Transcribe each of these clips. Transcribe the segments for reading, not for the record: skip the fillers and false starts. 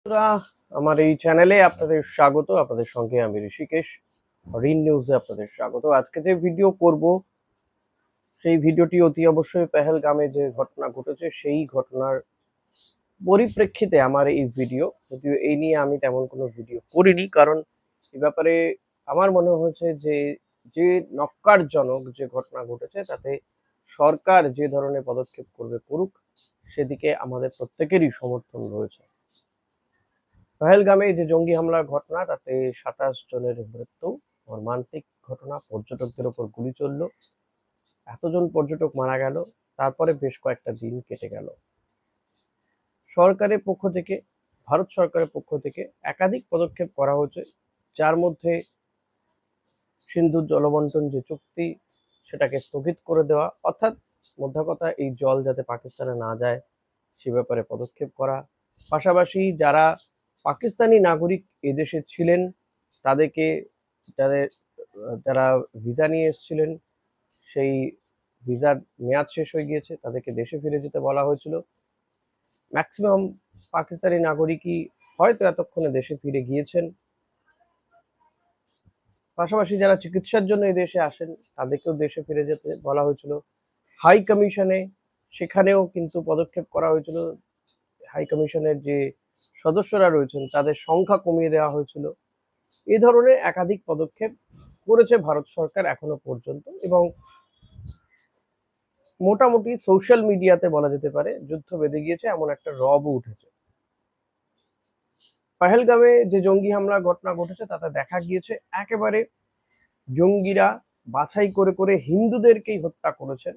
বন্ধুরা, আমার এই চ্যানেলে আপনাদের স্বাগত। আপনাদের সঙ্গে আমি ঋষিকেশ। রিন নিউজে আপনাদের স্বাগত। আজকে যে ভিডিও করব সেই ভিডিওটি অতি অবশ্যই পেহেলগামে যে ঘটনা ঘটেছে সেই ঘটনার পরিপ্রেক্ষিতে আমার এই ভিডিও। যদিও এই নিয়ে আমি তেমন কোনো ভিডিও করিনি, কারণ এই ব্যাপারে আমার মনে হয়েছে যে যে ন্যক্কারজনক যে ঘটনা ঘটেছে তাতে সরকার যে ধরনের পদক্ষেপ করবে করুক, সেদিকে আমাদের প্রত্যেকেরই সমর্থন রয়েছে। পহেলগামে যে জঙ্গি হামলার ঘটনা, তাতে ২৭ জনের মৃত্যু, মর্মান্তিক ঘটনা। পর্যটকদের ওপর গুলি চলল, এতজন পর্যটক মারা গেল, তারপরে বেশ কয়েকটা দিন কেটে গেল। সরকারের পক্ষ থেকে, ভারত সরকারের পক্ষ থেকে একাধিক পদক্ষেপ করা হয়েছে, যার মধ্যে সিন্ধু জলবন্টন যে চুক্তি সেটাকে স্থগিত করে দেওয়া, অর্থাৎ মোদ্দা কথা এই জল যাতে পাকিস্তানে না যায় সে ব্যাপারে পদক্ষেপ করা। পাশাপাশি যারা পাকিস্তানি নাগরিক এদেশে ছিলেন তাদেরকে, যাদের যারা ভিসা নিয়ে এসেছিলেন সেই ভিসার মেয়াদ শেষ হয়ে গিয়েছে, তাদেরকে দেশে ফিরে যেতে বলা হয়েছিল। ম্যাক্সিমাম পাকিস্তানি নাগরিকই হয়তো এতক্ষণে দেশে ফিরে গিয়েছেন। পাশাপাশি যারা চিকিৎসার জন্য এই দেশে আসেন তাদেরকেও দেশে ফিরে যেতে বলা হয়েছিল। হাই কমিশনে সেখানেও কিন্তু পদক্ষেপ করা হয়েছিল। হাই কমিশনের যে সদস্যরা রয়েছেন তাদের সংখ্যা কমিয়ে দেওয়া হয়েছিল। এই ধরনের একাধিক পদক্ষেপ করেছে ভারত সরকার এখনো পর্যন্ত, এবং মোটামুটি সোশ্যাল মিডিয়াতে বলা যেতে পারে যুদ্ধ বেঁধে গিয়েছে, এমন একটা রবও উঠেছে। পহেলগামে যে জঙ্গি হামলার ঘটনা ঘটেছে তাতে দেখা গিয়েছে একেবারে জঙ্গিরা বাছাই করে করে হিন্দুদেরকেই হত্যা করেছেন।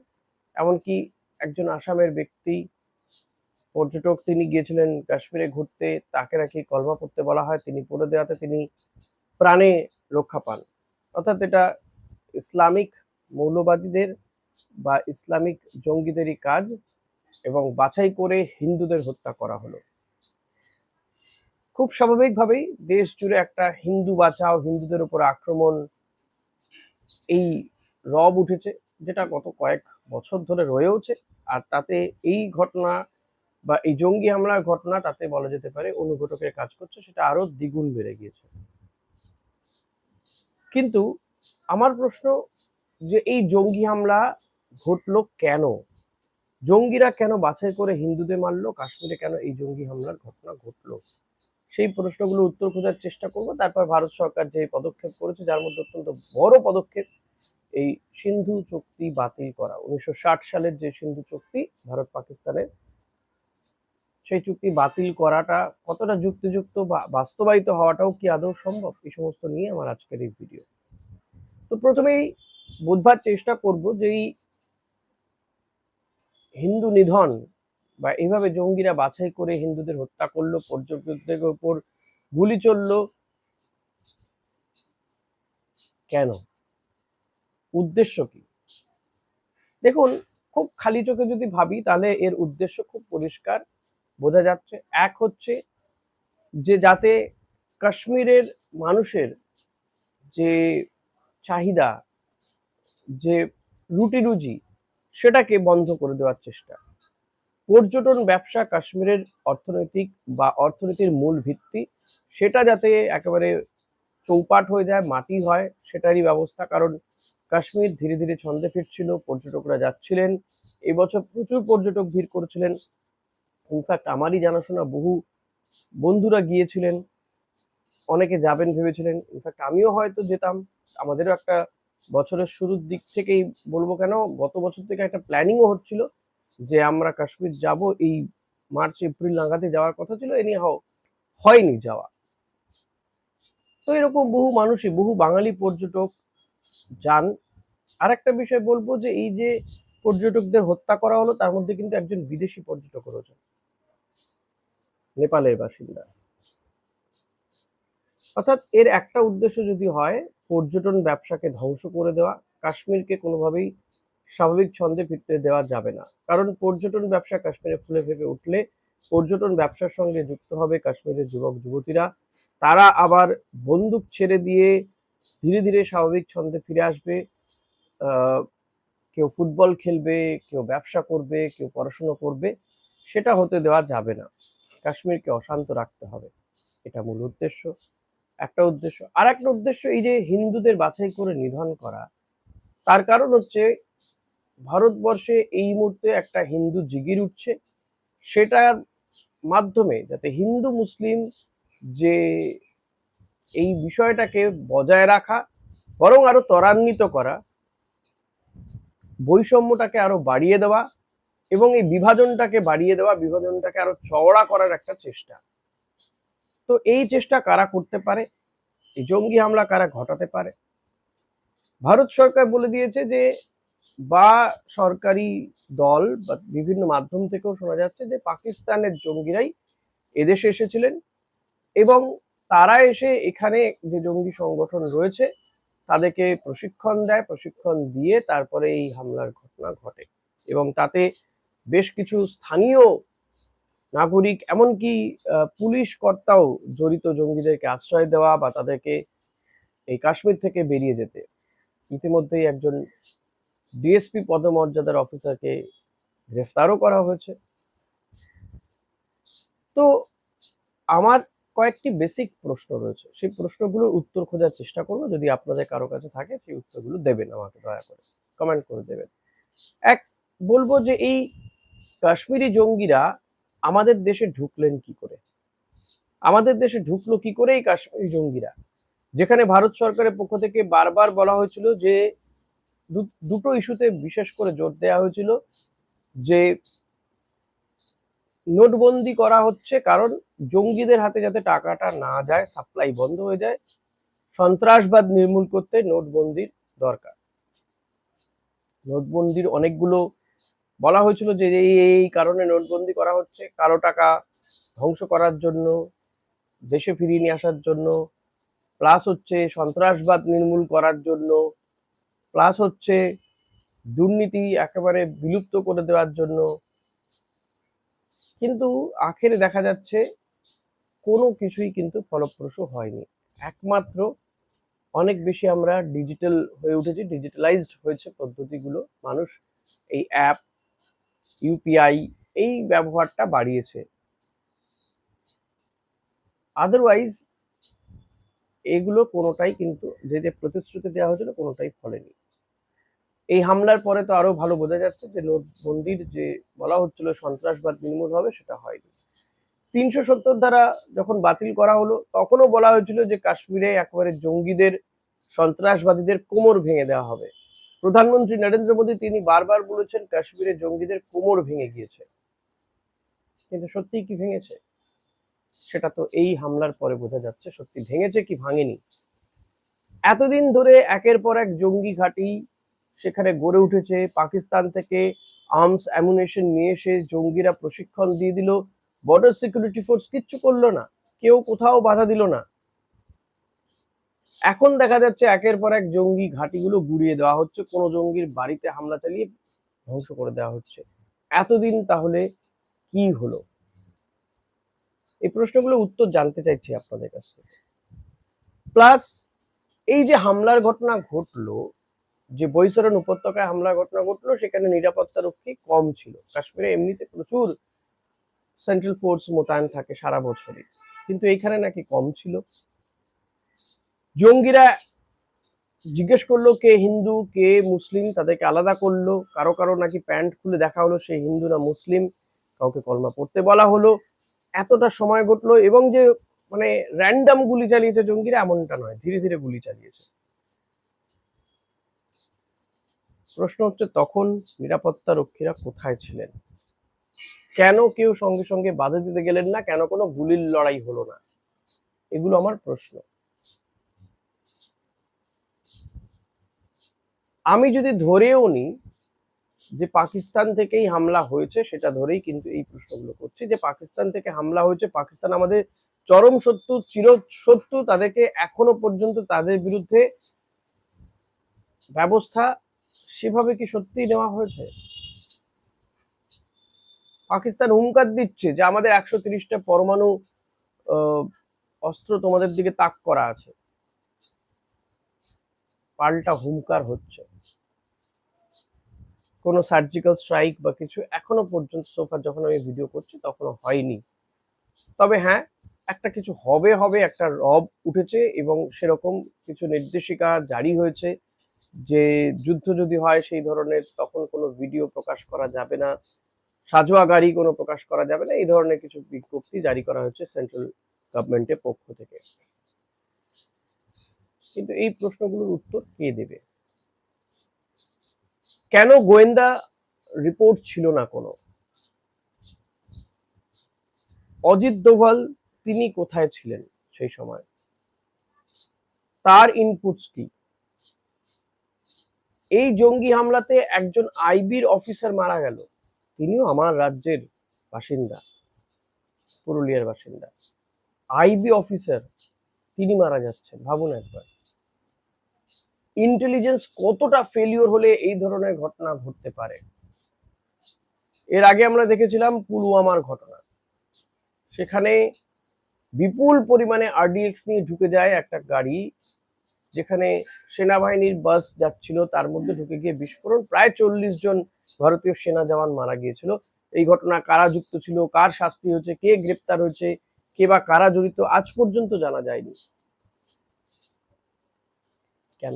এমনকি একজন আসামের ব্যক্তি, পর্যটক, তিনি গিয়েছিলেন কাশ্মীরে ঘুরতে, তাকে নাকি কলমা পড়তে বলা হয়, তিনি পড়ে দেওয়াতে তিনি প্রাণে রক্ষা পান। অর্থাৎ এটা ইসলামিক মৌলবাদীদের বা ইসলামিক জঙ্গিদেরই কাজ, এবং বাছাই করে হিন্দুদের হত্যা করা হলো। খুব স্বাভাবিকভাবেই দেশ জুড়ে একটা হিন্দু বাঁচাও, হিন্দুদের উপর আক্রমণ, এই রব উঠেছে, যেটা গত কয়েক বছর ধরে রয়েওছে। আর তাতে এই ঘটনা বা এই জঙ্গি হামলার ঘটনা, তাতে বলা যেতে পারে অনুঘটকের কাজ করছে, সেটা আরো দ্বিগুণ বেড়ে গিয়েছে। কিন্তু আমার প্রশ্ন, যে এই জঙ্গি হামলা ঘটলো কেন? জঙ্গিরা কেন বাছাই করে হিন্দুদের মারলো? কাশ্মীরে কেন এই জঙ্গি হামলার ঘটনা ঘটলো? সেই প্রশ্নগুলো উত্তর খোঁজার চেষ্টা করব। তারপর ভারত সরকার যে পদক্ষেপ করেছে, যার মধ্যে অত্যন্ত বড় পদক্ষেপ এই সিন্ধু চুক্তি বাতিল করা। ১৯৬০ সালের যে সিন্ধু চুক্তি ভারত পাকিস্তানের, সেই চুক্তি বাতিল করাটা কতটা যুক্তিযুক্ত বা বাস্তবায়িত হওয়াটাও কি আদৌ সম্ভব, এই সমস্ত নিয়ে আমার আজকের এই ভিডিও। তো প্রথমেই বোঝবার চেষ্টা করব যে এই হিন্দু নিধন বা এইভাবে জঙ্গিরা বাছাই করে হিন্দুদের হত্যা করলো, পর্যটকদের উপর গুলি চললো, কেন? উদ্দেশ্য কি? দেখুন, খুব খালি চোখে যদি ভাবি তাহলে এর উদ্দেশ্য খুব পরিষ্কার বোঝা যাচ্ছে। এক হচ্ছে যে যাতে কাশ্মীরের মানুষের যে চাহিদা, যে রুটি রুজি, সেটাকে বন্ধ করে দেওয়ার চেষ্টা। পর্যটন ব্যবসা কাশ্মীরের অর্থনৈতিক বা অর্থনীতির মূল ভিত্তি, সেটা যাতে একেবারে চৌপাট হয়ে যায়, মাটি হয়, সেটারই ব্যবস্থা। কারণ কাশ্মীর ধীরে ধীরে ছন্দে ফিরছিল, পর্যটকরা যাচ্ছিলেন, এবছর প্রচুর পর্যটক ভিড় করেছিলেন। ইনফ্যাক্ট আমারই জানাশোনা বহু বন্ধুরা গিয়েছিলেন, অনেকে যাবেন ভেবেছিলেন, ইনফ্যাক্ট আমিও হয়তো যেতাম। আমাদেরও একটা বছরের শুরুর দিক থেকেই, বলবো কেন, গত বছর থেকে একটা প্ল্যানিংও হচ্ছিল যে আমরা কাশ্মীর যাব, এই মার্চ এপ্রিল নাগাদে যাওয়ার কথা ছিল, এ নিয়ে হয়নি যাওয়া। তো এরকম বহু মানুষই, বহু বাঙালি পর্যটক যান। আর একটা বিষয় বলবো, যে এই যে পর্যটকদের হত্যা করা হলো, তার মধ্যে কিন্তু একজন বিদেশি পর্যটক রয়েছে, নেপালের বাসিন্দা। অর্থাৎ এর একটা উদ্দেশ্য যদি হয় পর্যটন ব্যবসাকে ধ্বংস করে দেওয়া, কাশ্মীরকে কোনোভাবেই স্বাভাবিক ছন্দে ফিরতে দেওয়া যাবে না। কারণ পর্যটন ব্যবসা কাশ্মীরে ফুলে ফেঁপে উঠলে পর্যটন ব্যবসার সঙ্গে যুক্ত হবে কাশ্মীরের যুবক যুবতীরা। তারা আবার বন্দুক ছেড়ে দিয়ে ধীরে ধীরে স্বাভাবিক ছন্দে ফিরে আসবে। কেউ ফুটবল খেলবে, কেউ ব্যবসা করবে, কেউ পড়াশুনো করবে, সেটা হতে দেওয়া যাবে না। কাশ্মীরকে অশান্ত রাখতে হবে, এটা মূল উদ্দেশ্য। একটা উদ্দেশ্য, আর একটা উদ্দেশ্য এই যে হিন্দুদের বাছাই করে নিধন করা, তার কারণ হচ্ছে ভারতবর্ষে এই মুহূর্তে একটা হিন্দু জিগির উঠছে, সেটার মাধ্যমে যাতে হিন্দু মুসলিম যে এই বিষয়টাকে বজায় রাখা, বরং আরো ত্বরান্বিত করা, বৈষম্যটাকে আরো বাড়িয়ে দেওয়া এবং এই বিভাজনটাকে বাড়িয়ে দেওয়া, বিভাজনটাকে আরো চওড়া করার একটা চেষ্টা। তো এই চেষ্টা কারা করতে পারে, এই জঙ্গি হামলা কারা ঘটাতে পারে? ভারত সরকার বলে দিয়েছে যে, বা সরকারি দল বা বিভিন্ন মাধ্যম থেকেও শোনা যাচ্ছে যে পাকিস্তানের জঙ্গিরাই এদেশে এসেছিলেন এবং তারা এসে এখানে যে জঙ্গি সংগঠন রয়েছে তাদেরকে প্রশিক্ষণ দেয়, প্রশিক্ষণ দিয়ে তারপরে এই হামলার ঘটনা ঘটে এবং তাতে বেশ কিছু স্থানীয় নাগরিক, এমনকি পুলিশ কর্তাও জড়িত, জঙ্গিদেরকে আশ্রয় দেওয়া বা তাদেরকে এই কাশ্মীর থেকে বেরিয়ে যেতে। ইতিমধ্যেই একজন ডিএসপি পদমর্যাদার অফিসারকে গ্রেফতারও করা হয়েছে। তো আমার কয়েকটি বেসিক প্রশ্ন রয়েছে, সেই প্রশ্নগুলোর উত্তর খোঁজার চেষ্টা করবো, যদি আপনাদের কারো কাছে থাকে সেই উত্তরগুলো দেবেন, আমাকে দয়া করে কমেন্ট করে দেবেন। এক, বলবো যে এই কাশ্মীরি জঙ্গিরা আমাদের দেশে ঢুকলেন কি করে? আমাদের দেশে ঢুকলো কি করে এই কাশ্মীরি জঙ্গিরা, যেখানে ভারত সরকারের পক্ষ থেকে বারবার বলা হয়েছিল যে দুটো ইস্যুতে বিশেষ করে জোর দেওয়া হয়েছিল যে নোটবন্দি করা হচ্ছে কারণ জঙ্গিদের হাতে যাতে টাকাটা না যায়, সাপ্লাই বন্ধ হয়ে যায়, সন্ত্রাসবাদ নির্মূল করতে নোটবন্দির দরকার। নোটবন্দির অনেকগুলো বলা হয়েছিল যে এই কারণে নোটবন্দি করা হচ্ছে, কালো টাকা ধ্বংস করার জন্য, দেশে ফিরিয়ে নিয়ে আসার জন্য, প্লাস হচ্ছে সন্ত্রাসবাদ নির্মূল করার জন্য, প্লাস হচ্ছে দুর্নীতি একেবারে বিলুপ্ত করে দেওয়ার জন্য। কিন্তু আখেরে দেখা যাচ্ছে কোনো কিছুই কিন্তু ফলপ্রসূ হয়নি। একমাত্র অনেক বেশি আমরা ডিজিটাল হয়ে উঠেছি, ডিজিটালাইজড হয়েছে পদ্ধতিগুলো, মানুষ এই অ্যাপ, ইউপিআই এই ব্যবহারটা বাড়িয়েছে। আদারওয়াইজ এগুলো কোনোটাই কিন্তু যে প্রতিশ্রুতি দেওয়া হয়েছিল কোনোটাই ফলেনি। এই হামলার পরে তো আরো ভালো বোঝা যাচ্ছে যে নোটবন্দির যে বলা হচ্ছিল সন্ত্রাসবাদ নির্মূল হবে, সেটা হয়নি। ৩৭০ ধারা যখন বাতিল করা হলো তখনও বলা হয়েছিল যে কাশ্মীরে একেবারে জঙ্গিদের, সন্ত্রাসবাদীদের কোমর ভেঙে দেওয়া হবে। প্রধানমন্ত্রী নরেন্দ্র মোদী তিনি বারবার বলেছেন কাশ্মীরে জঙ্গিদের কোমর ভেঙে গিয়েছে, কিন্তু সত্যিই কি ভেঙেছে? সেটা তো এই হামলার পরে বোঝা যাচ্ছে সত্যি ভেঙেছে কি ভাঙেনি। এতদিন ধরে একের পর এক জঙ্গি ঘাঁটি সেখানে গড়ে উঠেছে, পাকিস্তান থেকে আর্মস অ্যামুনেশন নিয়ে এসে জঙ্গিরা প্রশিক্ষণ দিয়ে দিল, বর্ডার সিকিউরিটি ফোর্স কিচ্ছু করলো না, কেউ কোথাও বাধা দিল না। এখন দেখা যাচ্ছে একের পর এক জঙ্গি ঘাঁটিগুলো গুড়িয়ে দেওয়া হচ্ছে, কোনো জঙ্গির বাড়িতে হামলা চালিয়ে ধ্বংস করে দেওয়া হচ্ছে। এতদিন তাহলে কি হলো? এই প্রশ্নগুলোর উত্তর জানতে চাইছি আপনাদের কাছ থেকে। প্লাস এই যে হামলার ঘটনা ঘটলো, যে বৈসরণ উপত্যকায় হামলার ঘটনা ঘটলো, সেখানে নিরাপত্তা রক্ষী কম ছিল। কাশ্মীরে এমনিতে প্রচুর সেন্ট্রাল ফোর্স মোতায়েন থাকে সারা বছরই, কিন্তু এইখানে নাকি কম ছিল। জঙ্গিরা জিজ্ঞেস করলো কে হিন্দু কে মুসলিম, তাদেরকে আলাদা করলো, কারো কারো নাকি প্যান্ট খুলে দেখা হলো সে হিন্দু না মুসলিম, কাউকে কলমা পড়তে বলা হলো। এতটা সময় ঘটলো এবং যে মানে র্যান্ডাম গুলি চালিয়েছে জঙ্গিরা এমনটা নয়, ধীরে ধীরে গুলি চালিয়েছে। প্রশ্ন হচ্ছে তখন নিরাপত্তা রক্ষীরা কোথায় ছিলেন? কেন কেউ সঙ্গে সঙ্গে বাধা দিতে গেলেন না? কেন কোনো গুলির লড়াই হলো না? এগুলো আমার প্রশ্ন। আমি যদি ধরেও নিই যে পাকিস্তান থেকেই হামলা হয়েছে, সেটা ধরেই কিন্তু এই প্রশ্নগুলো করছি যে পাকিস্তান থেকে হামলা হয়েছে, পাকিস্তান আমাদের চরম শত্রু, চির শত্রু, তাদেরকে এখনো পর্যন্ত তাদের বিরুদ্ধে ব্যবস্থা সেভাবে কি সত্যিই নেওয়া হয়েছে? পাকিস্তান হুঙ্কার দিচ্ছে যে আমাদের 130টা পরমাণু অস্ত্র তোমাদের দিকে তাক করা আছে, পাল্টা হুঙ্কার হচ্ছে। কোনো সার্জিক্যাল স্ট্রাইক বা কিছু এখনো পর্যন্ত সোফার যখন আমি ভিডিও করছি তখনও হয়নি। তবে হ্যাঁ, একটা কিছু হবে হবে একটা রব উঠেছে এবং সেরকম কিছু নির্দেশিকা জারি হয়েছে যে যুদ্ধ যদি হয় সেই ধরনের তখন কোনো ভিডিও প্রকাশ করা যাবে না, সাজোয়া গাড়ি কোনো প্রকাশ করা যাবে না, এই ধরনের কিছু বিজ্ঞপ্তি জারি করা হয়েছে সেন্ট্রাল গভর্নমেন্টের পক্ষ থেকে। কিন্তু এই প্রশ্নগুলোর উত্তর কে দেবে? কেন গোয়েন্দা রিপোর্ট ছিল না কোনো? অজিত দোভাল তিনি কোথায় ছিলেন সেই সময়? তার ইনপুটস কি? এই জঙ্গি হামলাতে একজন আইবির অফিসার মারা গেল, তিনিও আমার রাজ্যের বাসিন্দা, পুরুলিয়ার বাসিন্দা। আইবি অফিসার তিনি মারা যাচ্ছেন, ভাবুন একবার। ইন্টেলিজেন্স কতটা ফেলিওর হলে এই ধরনের ঘটনা ঘটতে পারে। এর আগে আমরা দেখেছিলাম পুলওয়ামার ঘটনা, সেখানে বিপুল পরিমাণে আরডিএক্স নিয়ে ঢুকে যায় একটা গাড়ি, যেখানে সেনাবাহিনীর বাস যাচ্ছিল, তার মধ্যে ঢুকে গিয়ে বিস্ফোরণ, প্রায় 40 জন ভারতীয় সেনা জওয়ান মারা গিয়েছিল। এই ঘটনা কারা যুক্ত ছিল, কার শাস্তি হয়েছে, কে গ্রেপ্তার হয়েছে, কে বা কারা জড়িত, আজ পর্যন্ত জানা যায়নি। কেন?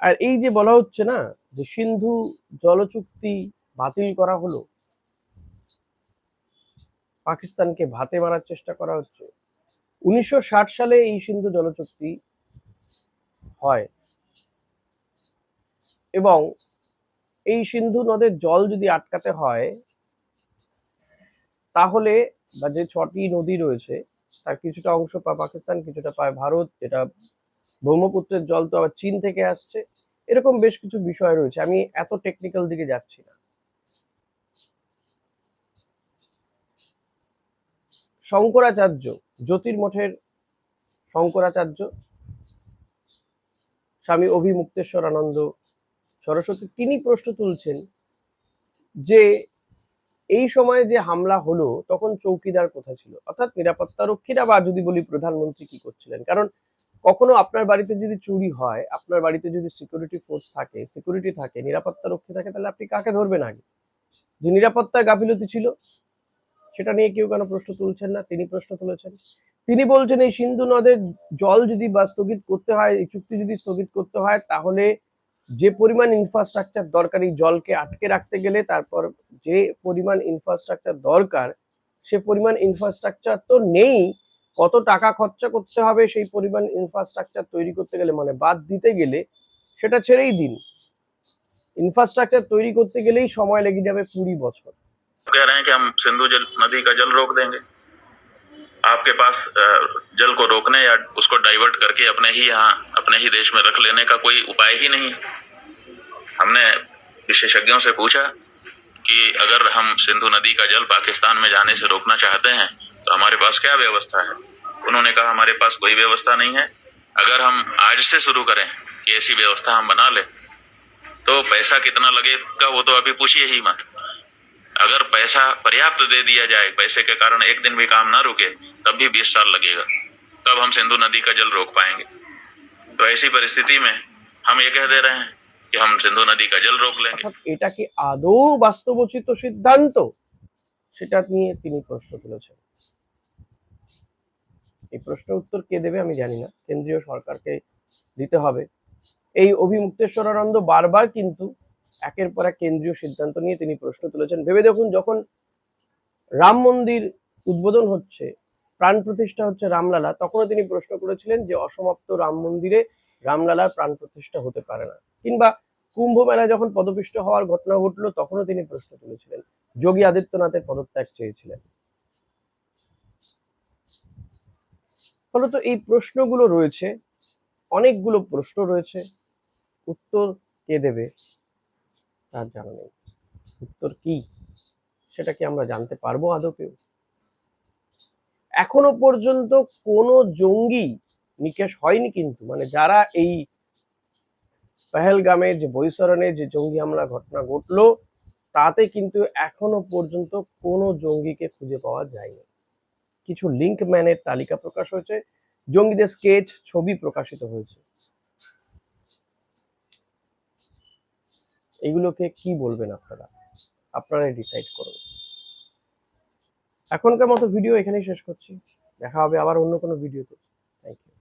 আর এই যে বলা হচ্ছে না যে সিন্ধু জল চুক্তি বাতিল করা হলো, পাকিস্তানকে ভাতে মারার চেষ্টা করা হচ্ছে। 1960 সালে এই সিন্ধু জল চুক্তি হয় এবং এই সিন্ধু নদের জল যদি আটকাতে হয় তাহলে, বা যে 6টি নদী রয়েছে তার কিছুটা অংশ পায় পাকিস্তান, কিছুটা পায় ভারত, যেটা ব্রহ্মপুত্রের জল তো আবার চীন থেকে আসছে, এরকম বেশ কিছু বিষয় রয়েছে, আমি এত টেকনিক্যাল দিকে যাচ্ছি না। শঙ্করাচার্য, জ্যোতির্মঠের শঙ্করাচার্য স্বামী অভিমুক্তেশ্বরানন্দ সরস্বতী, তিনি প্রশ্ন তুলছেন যে এই সময়ে যে হামলা হলো তখন চৌকিদার কোথায় ছিল, অর্থাৎ নিরাপত্তা রক্ষীরা, বা যদি বলি প্রধানমন্ত্রী কি করছিলেন। কারণ কখনো আপনার বাড়িতে যদি চুরি হয়, আপনার বাড়িতে যদি সিকিউরিটি ফোর্স থাকে, সিকিউরিটি থাকে, নিরাপত্তা রক্ষী থাকে, তাহলে আপনি কাকে ধরবেন আগে? যে নিরাপত্তার গাফিলতি ছিল, সেটা নিয়ে কেউ কেন প্রশ্ন তুলছেন না? তিনি প্রশ্ন তুলেছেন। তিনি বলছেন এই সিন্ধু নদের জল যদি বা স্থগিত করতে হয়, এই চুক্তি যদি স্থগিত করতে হয়, তাহলে যে পরিমাণ ইনফ্রাস্ট্রাকচার দরকার এই জলকে আটকে রাখতে গেলে, তারপর যে পরিমাণ ইনফ্রাস্ট্রাকচার দরকার সে পরিমাণ ইনফ্রাস্ট্রাকচার তো নেই। কত টাকা খরচা করতে হবে সেই পরিমাণ ইনফ্রাস্ট্রাকচার তৈরি করতে গেলে, মানে বাদ দিতে গেলে, সেটা ছেড়েই দিন, ইনফ্রাস্ট্রাকচার তৈরি করতে গেলেই সময় লেগে যাবে 20 বছর। कह रहे हैं कि हम सिंधु नदी का जल रोक देंगे। आपके पास जल को रोकने या उसको डाइवर्ट करके अपने ही यहाँ अपने ही देश में रख लेने का कोई उपाय ही नहीं। हमने विशेषज्ञों से पूछा कि अगर हम सिंधु नदी का जल पाकिस्तान में जाने से रोकना चाहते हैं तो हमारे पास क्या व्यवस्था है। उन्होंने कहा हमारे पास कोई व्यवस्था नहीं है। अगर हम आज से शुरू करें कि ऐसी व्यवस्था हम बना ले तो पैसा कितना लगेगा वो तो अभी पूछिए ही मत। अगर पैसा पर्याप्त दे दिया जाए, पैसे के कारण एक दिन भी काम ना रुके, तब भी 20 साल लगेगा, तब हम सिंधु नदी का जल रोक पाएंगे। तो ऐसी परिस्थिति में हम ये कह दे रहे हैं कि हम सिंधु नदी का जल रोक लेंगे। এটা কি আদৌ বাস্তবোচিত সিদ্ধান্ত, সেটা নিয়ে তিনি প্রশ্ন তুলেছেন। এই প্রশ্নের উত্তর কে দেবে আমি জানি না, কেন্দ্রীয় সরকারকে দিতে হবে। এই অভিমুক্তেশ্বরানন্দ বারবার কিন্তু একের পর এক কেন্দ্রীয় সিদ্ধান্ত নিয়ে তিনি প্রশ্ন তুলেছেন। ভেবে দেখুন, যখন রাম মন্দির উদ্বোধন হচ্ছে, প্রাণ প্রতিষ্ঠা হচ্ছে রামলালা, তখনও তিনি প্রশ্ন করেছিলেন যে অসমাপ্ত রাম মন্দিরে রামলালার প্রাণ প্রতিষ্ঠা হতে পারে না। কিংবা কুম্ভ মেলায় যখন পদপিষ্ট হওয়ার ঘটনা ঘটলো, তখনও তিনি প্রশ্ন তুলেছিলেন, যোগী আদিত্যনাথের পদত্যাগ চেয়েছিলেন। ফলত এই প্রশ্নগুলো রয়েছে, অনেকগুলো প্রশ্ন রয়েছে, উত্তর কে দেবে তার জানা নেই। উত্তর কি সেটা কি আমরা জানতে পারবো আদৌ কেউ? এখনো পর্যন্ত কোনো জঙ্গি নিকেশ হয়নি কিন্তু, মানে যারা এই পহেলগামে যে বৈসরণে যে জঙ্গি হামলা ঘটনা ঘটলো, তাতে কিন্তু এখনো পর্যন্ত কোনো জঙ্গিকে খুঁজে পাওয়া যায়নি। কিছু লিঙ্ক ম্যানের তালিকা প্রকাশ হয়েছে, জঙ্গিদের স্কেচ ছবি প্রকাশিত হয়েছে। এগুলোকে কি বলবেন আপনারা? আপনারাই ডিসাইড করুন। এখনকার মতো ভিডিও এখানেই শেষ করছি, দেখা হবে আবার অন্য কোনো ভিডিওতে। Thank you.